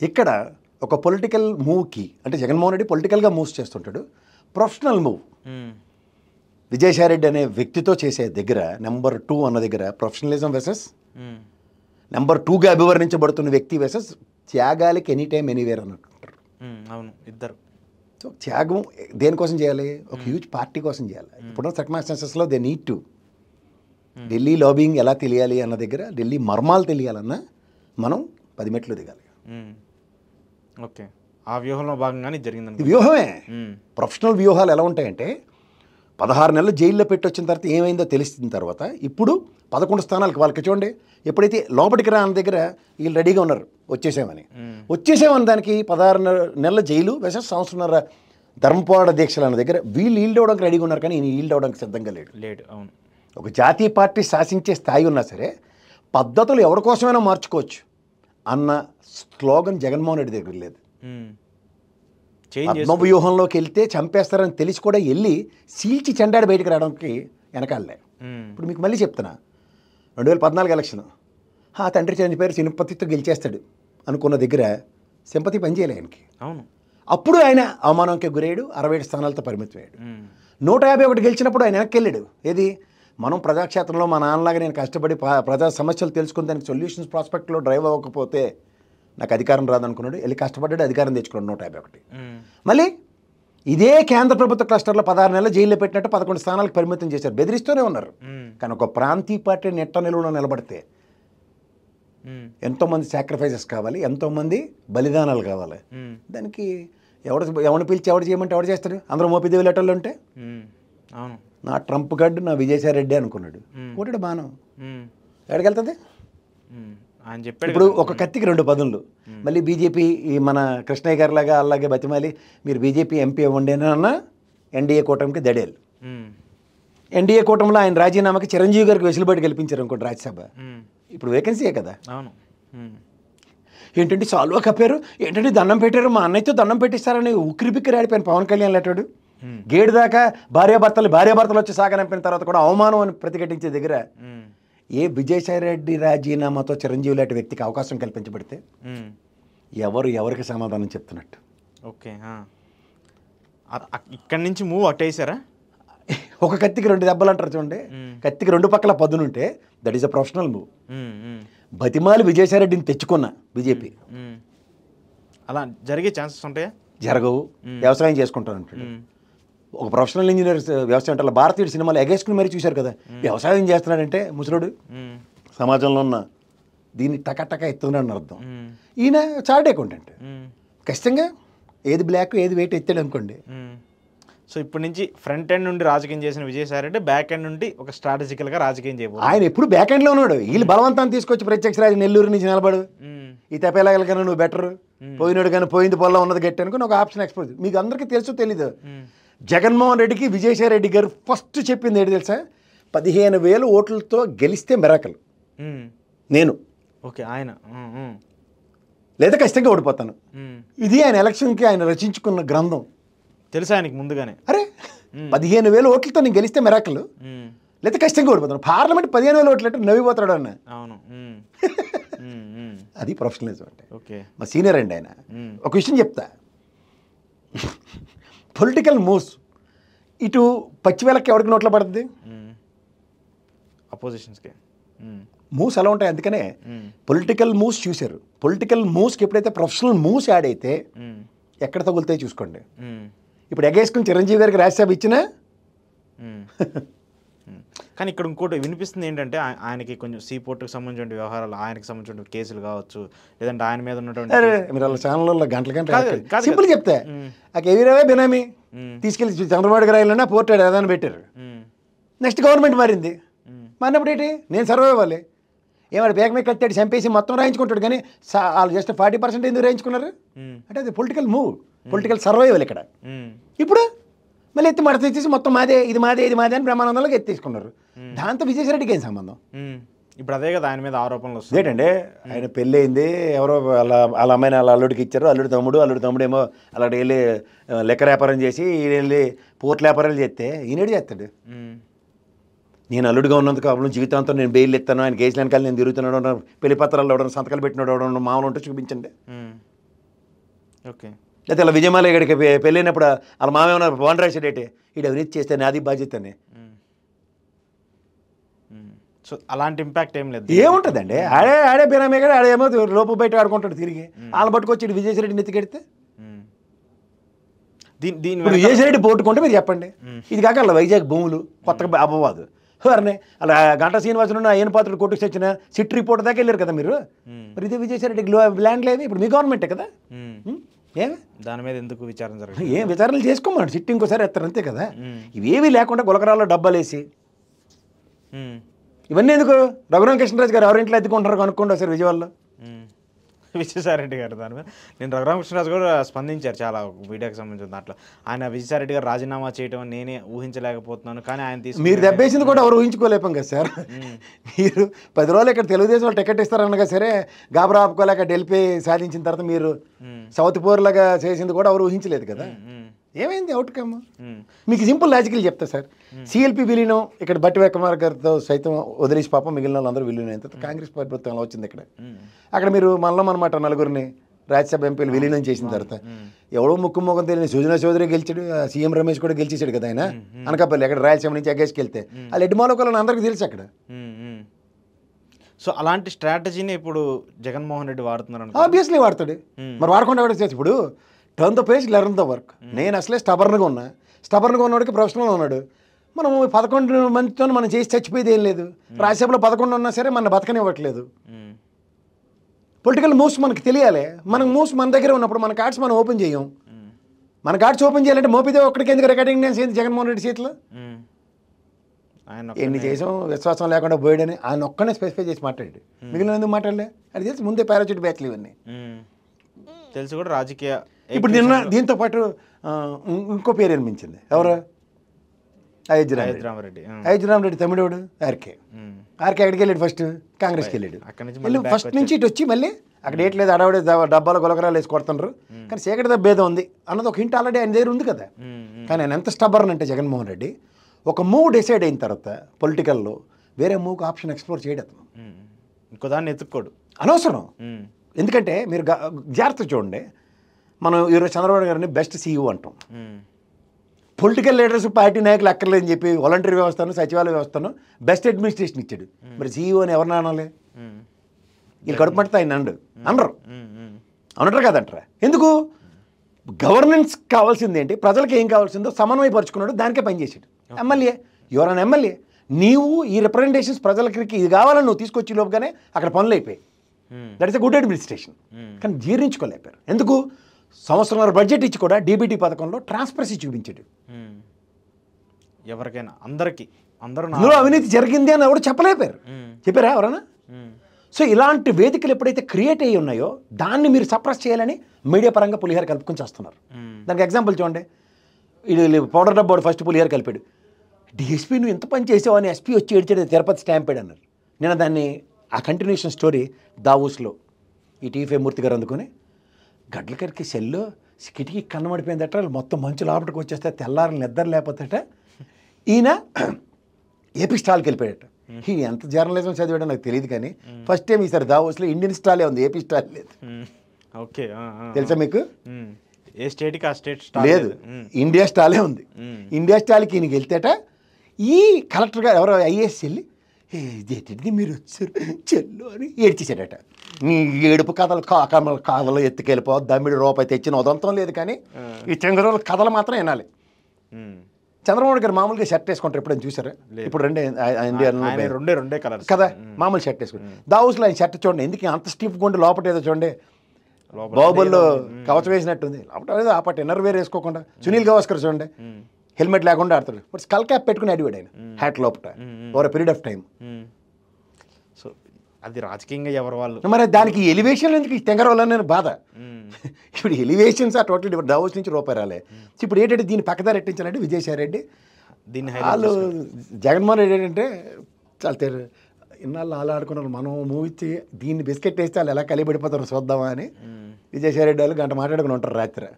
ఇక్కడ ఒక పొలిటికల్ మూవ్కి అంటే జగన్మోహన్ రెడ్డి పొలిటికల్గా మూవ్స్ చేస్తుంటాడు. ప్రొఫెషనల్ మూవ్ విజయసాయిరెడ్డి అనే వ్యక్తితో చేసే దగ్గర నెంబర్ 2 అన్న దగ్గర ప్రొఫెషనలిజం వెసెస్ నెంబర్ 2గా అభివర్ణించబడుతున్న వ్యక్తి వెసెస్ త్యాగాలకి ఎనీ టైం ఎనీవేర్ అని అంటుంటారు. అవును, ఇద్దరు. సో త్యాగం దేనికోసం చేయాలి? ఒక హ్యూజ్ పార్టీ కోసం చేయాలి. ఇప్పుడున్న సర్కమ్స్టాన్సెస్లో they need to Delhi lobbying ఎలా తెలియాలి అన్న దగ్గర ఢిల్లీ మర్మాలు తెలియాలన్నా మనం 10 మెట్లు దిగాలి. ఓకే, ఆ వ్యూహంలో భాగంగానే జరిగింది. ఇది వ్యూహమే. ప్రొఫెషనల్ వ్యూహాలు ఎలా ఉంటాయంటే 16 నెలలు జైల్లో పెట్టి వచ్చిన తర్వాత ఏమైందో తెలిసిన తర్వాత ఇప్పుడు 11 స్థానాలకు వాళ్ళకి చూడండి, ఎప్పుడైతే లోపలికి రాని దగ్గర వీళ్ళు రెడీగా ఉన్నారు వచ్చేసామని దానికి 16 నెలల జైలు వెసెస్ సంవత్సరంన్నర ధర్మపోరాట దీక్షలు అన్న దగ్గర వీళ్ళు ఈల్డ్ అవ్వడానికి రెడీగా ఉన్నారు, కానీ ఈయన ఈల్డ్ అవ్వడానికి సిద్ధంగా లేడు. అవును, ఒక జాతీయ పార్టీ శాసించే స్థాయి ఉన్నా సరే పద్ధతులు ఎవరి కోసమైనా మార్చుకోవచ్చు అన్న స్లోగన్ జగన్మోహన్ రెడ్డి దగ్గర లేదు. పద్మవ్యూహంలోకి వెళ్తే చంపేస్తారని తెలిసి కూడా వెళ్ళి సీల్చి చెండాడి బయటకు రావడానికి వెనకాలే. ఇప్పుడు మీకు మళ్ళీ చెప్తున్నా, 2014 ఎలక్షన్ తండ్రి చనిపోయారు సింపతితో గెలిచేస్తాడు అనుకున్న దగ్గర సింపతి పనిచేయలే ఆయనకి. అవును, అప్పుడు ఆయన అవమానంకి గురయ్యాడు, 67 స్థానాలతో పరిమితమయ్యాడు. 151 గెలిచినప్పుడు ఆయన వెనక్కి వెళ్ళాడు. ఏది మనం ప్రజాక్షేత్రంలో మా నాన్నలాగా నేను కష్టపడి ప్రజా సమస్యలు తెలుసుకుని దానికి సొల్యూషన్స్ ప్రాస్పెక్ట్లో డ్రైవ్ అవ్వకపోతే నాకు అధికారం రాదనుకున్నాడు, వెళ్ళి కష్టపడ్డాడు, అధికారం తెచ్చుకున్నాడు 151. మళ్ళీ ఇదే కేంద్ర ప్రభుత్వ క్లస్టర్లో 16 నెలలు జైల్లో పెట్టినట్టు 11 స్థానాలకు పరిమితం చేశారు, బెదిరిస్తూనే ఉన్నారు. కానీ ఒక ప్రాంతీయ పార్టీ నెట్ట నిలువులో నిలబడితే ఎంతోమంది సాక్రిఫైసెస్ కావాలి, ఎంతోమంది బలిదానాలు కావాలి. దానికి ఎవరిని పిలిచి ఎవరు చేయమంటే ఎవరు చేస్తాడు? అందరూ మోపిదేవి లెటర్లు ఉంటే అవును, నా ట్రంప్ గడ్డు నా విజయసాయిరెడ్డి అనుకున్నాడు, ఒకటి బాణం ఎక్కడికి వెళ్తుంది? ఆయన చెప్పాడు ఇప్పుడు ఒక కత్తికి 2 పదులు. మళ్ళీ బీజేపీ మన కృష్ణయ్య గారి లాగా అలాగే బతిమాలి మీరు బీజేపీ ఎంపీ ఇవ్వండి అన్న ఎన్డీఏ కూటమికి దడేలు. ఎన్డీఏ కూటమిలో ఆయన రాజీనామాకి చిరంజీవి గారికి వెసులుబాటు కల్పించారు అనుకోండి రాజ్యసభ. ఇప్పుడు వేకెన్సీయే కదా. అవును, ఏంటంటే సాల్వా కప్పారు, ఏంటంటే దండం పెట్టారు, మా అన్నయ్యతో దండం పెట్టిస్తారని ఉక్కిరిబిక్కిరి ఆడిపోయిన పవన్ కళ్యాణ్ లేటాడు. గేడు దాకా భార్యాభర్తలు వచ్చి సాగనంపిన తర్వాత కూడా అవమానం అని ప్రతిఘటించే దగ్గర ఏ విజయసాయిరెడ్డి రాజీనామాతో చిరంజీవి లాంటి వ్యక్తికి అవకాశం కల్పించబడితే ఎవరికి సమాధానం చెప్తున్నట్టు? ఓకే, ఇక్కడి నుంచి మూవ్ అట్టేసారా? ఒక కత్తికి 2 దెబ్బలు అంటారు చూడండి, కత్తికి 2 పక్కల పదునుంటే that is a professional move. బతిమాలి విజయసాయిరెడ్డిని తెచ్చుకున్న బీజేపీ అలా జరిగే ఛాన్సెస్ ఉంటాయా? జరగవు, వ్యవసాయం చేసుకుంటానంటాడు. ఒక ప్రొఫెషనల్ ఇంజనీర్ వ్యవసాయం అంటే భారతీయుడు సినిమాలు ఎగేసుకుని మరీ చూశారు కదా, వ్యవసాయం చేస్తున్నాడంటే ముసలుడు సమాజంలో ఉన్న దీన్ని టకటక ఎత్తున్నాడని అర్థం. ఈయన చార్ట్ అకౌంటెంట్, ఖచ్చితంగా ఏది బ్లాక్ ఏది వెయిట్ ఎత్తాడు అనుకోండి. సో ఇప్పటి నుంచి ఫ్రంట్ ఎండ్ నుండి రాజకీయం చేసిన విజయసాయిరెడ్డి బ్యాక్ ఎండ్ నుండి ఒక స్ట్రాటజికల్గా రాజకీయం చేయబోదు. ఆయన ఎప్పుడు బ్యాక్ ఎండ్లో ఉన్నాడు, వీళ్ళు బలవంతాన్ని తీసుకొచ్చి ప్రత్యక్ష రాజు నెల్లూరు నుంచి నిలబడు, ఈ తెప్పేలాగల కన్నా నువ్వు బెటర్, పోయినాడు కానీ పోయింది పొల్ల ఉన్నది గట్టి అనుకుని ఒక ఆప్షన్ ఎక్స్పోజ్. మీకు అందరికీ తెలుసు తెలీదు, జగన్మోహన్ రెడ్డికి విజయసాయిరెడ్డి గారు ఫస్ట్ చెప్పింది ఏంటి తెలుసా? 15,000 ఓట్లతో గెలిస్తే మిరాకల్ నేను, ఓకే ఆయన లేదా ఖచ్చితంగా ఓడిపోతాను. ఇది ఆయన ఎలక్షన్కి ఆయన రచించుకున్న గ్రంథం తెలుసా ఆయనకి ముందుగానే. అరే 15,000 ఓట్లతో నేను గెలిస్తే మిరాకల్, లేదా ఖచ్చితంగా ఓడిపోతాను. పార్లమెంట్ 15,000 ఓట్లు అంటే నవ్విపోతాడు అన్న. అవును, అది ప్రొఫెషనలిజం అంటే. ఓకే, మా సీనియర్ అండి ఆయన. ఒక విషయం చెప్తా, పొలిటికల్ మూవ్స్ ఇటు పచ్చివేళకి ఎవరికి నోట్లో పడుతుంది? అపోజిషన్స్కి మూవ్స్ ఎలా ఉంటాయి. అందుకనే పొలిటికల్ మూవ్స్ చూశారు. పొలిటికల్ మూవ్స్కి ఎప్పుడైతే ప్రొఫెషనల్ మూవ్స్ యాడ్ అయితే ఎక్కడ తగులుతాయి చూసుకోండి. ఇప్పుడు ఎగేసుకుని చిరంజీవి గారికి రాజ్యసభ ఇచ్చినా కానీ ఇక్కడ ఇంకోటి వినిపిస్తుంది ఏంటంటే ఆయనకి కొంచెం సీ పోర్టుకు సంబంధించిన వ్యవహారాలు, ఆయనకు సంబంధించిన కేసులు కావచ్చు, లేదంటే ఆయన మీద ఉన్నటువంటి మీరు వాళ్ళ ఛానల్లో గంటల సింపుల్ చెప్తే ఆ కేవీరావే బినామీ తీసుకెళ్ళి చంద్రబాబు గారు రాయాలన్నా పోర్ట్ ఏదైనా పెట్టారు. నెక్స్ట్ గవర్నమెంట్ మారింది, మారినప్పుడు ఏంటి నేను సర్వే అవ్వాలి. ఏమైనా బ్యాగ్ మీద కట్టాడు చంపేసి మొత్తం రాయించుకుంటాడు, కానీ వాళ్ళు జస్ట్ 40% ఎందుకు రాయించుకున్నారు అంటే అది పొలిటికల్ మూవ్, పొలిటికల్ సర్వైవల్. ఇక్కడ ఇప్పుడు మళ్ళీ ఎత్తి మడత తెచ్చేసి మొత్తం మాదే ఇది మాదే ఇది మాదే అని బ్రహ్మానందంలోకి ఎత్తేసుకున్నారు. దాంతో విజయసాయిరెడ్డికి ఏం సంబంధం? ఇప్పుడు అదే కదా ఆయన మీద ఆరోపణలు వస్తాయి. ఏంటంటే ఆయన పెళ్ళి అయింది, ఎవరో వాళ్ళ అమ్మాయిని వాళ్ళ అల్లుడికి ఇచ్చారు, అల్లుడు తమ్ముడు ఏమో అలాంటి వెళ్ళి లెక్క వ్యాపారం చేసి ఈయన వెళ్ళి పోర్ట్ వ్యాపారాలు చేస్తే ఈయనేడు చేస్తాడు. నేను అల్లుడిగా ఉన్నందుకు అప్పుడు జీవితాంతం నేను బెయిల్ ఎత్తాను, ఆయన కేసులు వెనకాల నేను తిరుగుతున్నాడు, పెళ్లి పత్రాలు ఇవ్వడం, సంతకాలు పెట్టినాడు ఇవ్వడం, మామూలు ఉంటే చూపించండి. ఓకే. లేకపోతే ఇలా విజయమాల ఇక్కడికి పెళ్ళినప్పుడు వాళ్ళ మామేమన్నా బాండ్ రాసాడేటే ఈడు అవినీతి చేస్తే నాది బాధ్యత అని. సో అలాంటి ఇంపాక్ట్ ఏం లేదు. ఏముంటుందండి, ఆడే బినామీ కూడా ఆడేమో లోపు బయట ఆడుకుంటాడు తిరిగి. వాళ్ళని పట్టుకొచ్చి విజయసాయిరెడ్డిని ఎత్తికెడితే ఇప్పుడు విజయసాయిరెడ్డి పోట్టుకుంటే మీరు చెప్పండి. ఇది కాక అలా వైజాగ్ భూములు కొత్తగా అవ్వదు వారిని అలా గంటా శ్రీనివాసులు అయ్యన పాత్రుడు కొట్టుకు తెచ్చిన సిట్ రిపోర్ట్ దాకా వెళ్ళారు కదా మీరు. మరి ఇదే విజయసాయిరెడ్డికి ల్యాండ్ లేదు, ఇప్పుడు మీ గవర్నమెంటే కదా. ఏమి దాని మీద ఎందుకు విచారణ జరగదు? ఏం విచారణలు చేసుకోమన్నాడు, సిట్ ఇంకోసారి ఎత్తారు అంతే కదా. ఇవేమీ లేకుండా గులకరాల్లో డబ్బాలేసి ఇవన్నీ ఎందుకు? రఘురామకృష్ణరాజు గారు ఎవరింట్లో ఎత్తుకుంటారు కనుక్కోండి ఒకసారి విజయవాడలో. విజయసాయిరెడ్డి గారు దాని మీద నేను రఘురామకృష్ణరాజు కూడా స్పందించారు చాలా వీడియోకి సంబంధించిన దాంట్లో. ఆయన విజయసాయిరెడ్డి గారు రాజీనామా చేయడం నేనే ఊహించలేకపోతున్నాను, కానీ ఆయన తీసుకు మీరు దెబ్బేసింది కూడా ఎవరు ఊహించుకోలేపాం కదా సార్. మీరు 10 రోజులు ఇక్కడ తెలుగుదేశం వాళ్ళు టికెట్ ఇస్తారనగా సరే గాబరా ఆపుకోలేక ఢిల్లీ సాధించిన తర్వాత మీరు సౌత్ పోర్లాగా చేసింది కూడా ఎవరు ఊహించలేదు కదా. ఏమైంది అవుట్కమ్? మీకు సింపుల్ లాజికల్ చెప్తా సార్. సిఎల్పి విలీనం ఇక్కడ బట్టి వెక్కమార్ గారితో సైతం వదిలేసి పాపం మిగిలిన వాళ్ళందరూ విలీనం అయిన తర్వాత కాంగ్రెస్ ప్రభుత్వం వచ్చింది ఇక్కడ. అక్కడ మీరు మనలో అనమాట నలుగురిని రాజ్యసభ ఎంపీలు విలీనం చేసిన తర్వాత ఎవడో ముక్కు ముఖం తెలియని సుజనా చౌదరి గెలిచాడు, సీఎం రమేష్ కూడా గెలిచేసాడు కదా ఆయన అనకాపల్లి. అక్కడ రాయలసీమ నుంచి అగ్గేసుకెళ్తే వాళ్ళు ఎడ్డు మాలోకాలని అందరికీ తెలుసు అక్కడ. సో అలాంటి స్ట్రాటజీని ఇప్పుడు జగన్మోహన్ రెడ్డి వాడుతున్నారు. ఆబ్వియస్లీ వాడతాడు, మరి వాడకుండా ఎవరు చేసి. ఇప్పుడు turn the page, learn the work. నేను అసలే స్టబర్న్గా ఉన్నవాడికి ప్రొఫెషనల్ ఉన్నాడు. మనం 11 మందితో మనం చేసి చచ్చిపోయేది ఏం లేదు. రాజ్యసభలో 11 ఉన్నా సరే మన బతకనివ్వట్లేదు. పొలిటికల్ మూవ్స్ మనకు తెలియాలి. మన మూవ్స్ మన దగ్గర ఉన్నప్పుడు మన కార్డ్స్ మనం ఓపెన్ చేయం. మన కార్డ్స్ ఓపెన్ చేయాలంటే మోపిదే ఒక్కడికి ఎందుకు రికార్డింగ్ డాన్స్ ఏంది జగన్మోహన్ రెడ్డి చేతిలో? ఎన్ని చేసాం విశ్వాసం లేకుండా పోయాడని ఆయన ఒక్కనే స్పెసిఫై చేసి మాట్లాడాడు. మిగిలిన ఎందుకు మాట్లాడలే? అది తెలిసి ముందే పారాచూట్ బ్యాచ్లు ఇవన్నీ తెలిసి కూడా రాజకీయ. ఇప్పుడు నిన్న దీంతో పాటు ఇంకో పేరు అనిపించింది. ఎవరు? అయోధ్య రామరెడ్డి తమిళోడు ఆర్కే ఎక్కడికి వెళ్ళాడు? ఫస్ట్ కాంగ్రెస్కి వెళ్ళాడు. ఫస్ట్ నుంచి ఇటు వచ్చి మళ్ళీ అక్కడ ఏట్లేదు అడవాడే డబ్బాల గులకరాలు వేసి కొడుతున్నారు. కానీ చీకటి దెబ్బేదో ఉంది అన్నది ఒక హింట్ ఆల్రెడీ ఆయన దగ్గర ఉంది కదా. కానీ ఆయన ఎంత స్టబర్న్ అంటే జగన్మోహన్ రెడ్డి ఒక మూవ్ డిసైడ్ అయిన తర్వాత పొలిటికల్లో వేరే మూవ్కి ఆప్షన్ ఎక్స్ప్లోర్ చేయడం ఇంకో దాన్ని ఎత్తుక్కోడు, అనవసరం. ఎందుకంటే మీరు జాగ్రత్త చూడండి, మనం ఈరోజు చంద్రబాబు గారిని బెస్ట్ సీఈఓ అంటాం. పొలిటికల్ లీడర్స్ పార్టీ నాయకులు అక్కర్లేదని చెప్పి వాలంటరీ వ్యవస్థను సచివాలయ వ్యవస్థను బెస్ట్ అడ్మినిస్ట్రేషన్ ఇచ్చాడు. మరి సీఈఓ అని ఎవరిని అనాలి? వీళ్ళు కడుపు పడితే ఆయన అనరు అనటరు కదంటారా? ఎందుకు? గవర్నెన్స్ కావాల్సింది ఏంటి, ప్రజలకు ఏం కావాల్సిందో సమన్వయపరుచుకున్నాడు, దానికే పనిచేసాడు. ఎమ్మెల్యే ఎవరైనా ఎమ్మెల్యే నీవు ఈ రిప్రజెంటేషన్స్ ప్రజలకి ఇది కావాలని నువ్వు తీసుకొచ్చి లోపుగానే అక్కడ పనులు అయిపోయాయి. That is a good administration. కానీ జీర్ణించుకోలేపారు. ఎందుకు? సంవత్సరాల బడ్జెట్ ఇచ్చి కూడా డీబీటీ పథకంలో ట్రాన్స్పరెన్సీ చూపించాడు. ఎవరికైనా అందరికీ అందులో అవినీతి జరిగింది అని ఎవరు చెప్పలేపారు. చెప్పారా ఎవరన్నా? సో ఇలాంటి వేదికలు ఎప్పుడైతే క్రియేట్ అయ్యి ఉన్నాయో దాన్ని మీరు సప్రెస్ చేయాలని మీడియా పరంగా పులిహార కలుపుకొని చేస్తున్నారు. దానికి ఎగ్జాంపుల్ చూడండి, ఇది పౌడర్ డబ్బాడు ఫస్ట్ పులిహార కలిపాడు. డిఎస్పీ నువ్వు ఎంత పని చేసావు అని ఎస్పీ వచ్చి ఏడ్చాడు, తిరుపతి స్టాంపేడ్ అన్నారు. నేను దాన్ని ఆ కంటిన్యూషన్ స్టోరీ దావూస్లో ఈ టీఫై మూర్తి గారు అందుకొని గడ్లకరికి సెల్లో కిటికీ కన్నమడిపోయిందట, మొత్తం మంచు లోపలికి వచ్చేస్తే తెల్లారని నిద్ర లేకపోతేట ఈయన ఏపీ స్టాల్కి వెళ్ళిపోయాడట. ఈయన ఎంత జర్నలిజం చదివాడో నాకు తెలియదు, కానీ ఫస్ట్ టైం ఈసారి దావోస్లో ఇండియన్ స్టాలే ఉంది, ఏపీ స్టాల్ లేదు. ఓకే, తెలుసా మీకు? ఏ స్టేట్కి ఆ స్టేట్ లేదు, ఇండియా స్టాలే ఉంది. ఇండియా స్టాల్కి ఈయనకి వెళ్తేట ఈ కలెక్టర్ గారు ఎవరో ఐఏఎస్ వెళ్ళి ఇదేంటిది మీరు వచ్చారు చెల్లు అని ఏడ్చేసాడట. నీ ఏడుపు కథలు కథలు ఎత్తుకెళ్ళిపో, దమ్మిడి రూపాయి తెచ్చిన ఉదంతం లేదు, కానీ ఈ చంద్రబాబు కథలు మాత్రం వినాలి. చంద్రబాబు గారు మామూలుగా షర్ట్ వేసుకుంటారు, ఎప్పుడైనా చూసారా? ఇప్పుడు రెండే కలర్ కదా, మామూలు షర్ట్ వేసుకుంటారు. దావూస్లో ఆయన షర్ట్ చూడండి, ఎందుకు అంత స్టిఫ్ గుండి లోపల ఏదో చూడండి, బాహుబలిలో కవచం వేసినట్టుంది. లోపల ఏదో ఆ పాట ఇన్నర్ వేర్ వేసుకోకుండా. సునీల్ గవాస్కర్ చూడండి, హెల్మెట్ లేకుండా ఆడతాడు, బట్ స్కల్ క్యాప్ పెట్టుకుని అడివాడు ఆయన హ్యాట్ లోపల over a period of time. So అది రాజకీయంగా ఎవరు వాళ్ళు, మరి దానికి ఎలివేషన్ ఎందుకు తెంగరవాళ్ళని బాధ. ఇప్పుడు ఎలివేషన్స్ ఆ టోటల్ డిఫరెంట్. దావోస్ నుంచి రూపాయి రాలే. ఇప్పుడు ఏంటంటే దీన్ని పక్కదారి ఎట్టించాలంటే విజయసాయి రెడ్డి దీన్ని వాళ్ళు జగన్మోహన్ రెడ్డి ఏంటంటే చాలా ఇన్నాళ్ళు వాళ్ళు ఆడుకున్నారు, మనం మూవీ దీన్ని బిస్కెట్ వేస్తే వాళ్ళు ఎలా కలిపడిపోతారో చూద్దామా అని విజయసాయి రెడ్డి వాళ్ళు గంట మాట్లాడుకుని ఉంటారు రాత్రి.